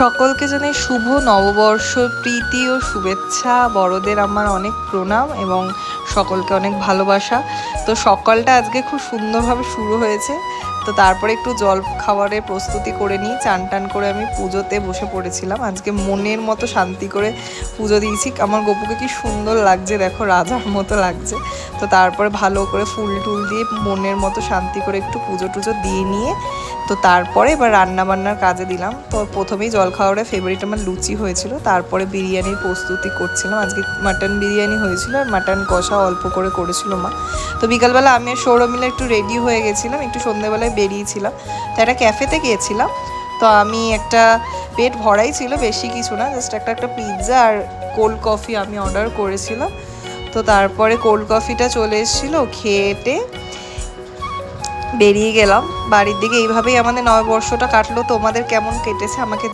সকলকে জানাই শুভ নববর্ষ প্রীতি ও শুভেচ্ছা। বড়দের আমার অনেক প্রণাম এবং সকলকে অনেক ভালোবাসা। তো সকালটা আজকে খুব সুন্দরভাবে শুরু হয়েছে। তো তারপরে একটু জল খাবারের প্রস্তুতি করে নিই। চান টান করে আমি পুজোতে বসে পড়েছিলাম। আজকে মনের মতো শান্তি করে পুজো দিয়েছি। আমার গপুকে কি সুন্দর লাগছে, দেখো রাজার মতো লাগছে। তো তারপরে ভালো করে ফুল টুল দিয়ে মনের মতো শান্তি করে একটু পুজো টুজো দিয়ে নিয়ে তো তারপরে এবার রান্নাবান্নার কাজে দিলাম। তো প্রথমেই জলখাবারের ফেভারিট আমার লুচি হয়েছিল, তারপরে বিরিয়ানির প্রস্তুতি করছিলাম। আজকে মাটন বিরিয়ানি হয়েছিল আর মাটন কষা অল্প করে করেছিল মা। তো বিকালবেলা আমি আর সৌরভ মিলে একটু রেডি হয়ে গেছিলাম, একটু সন্ধ্যেবেলায় বেরিয়েছিলাম। তো একটা ক্যাফেতে গিয়েছিলাম। তো আমি একটা পেট ভরাই ছিল, বেশি কিছু না, জাস্ট একটা পিৎজা আর কোল্ড কফি আমি অর্ডার করেছিলাম। তো তারপরে কোল্ড কফিটা চলে এসেছিলো, খেয়ে বেরিয়ে গেলাম বাড়ির দিকে। এইভাবেই আমাদের নববর্ষটা কাটলো। তোমাদের কেমন কেটেছে আমাকে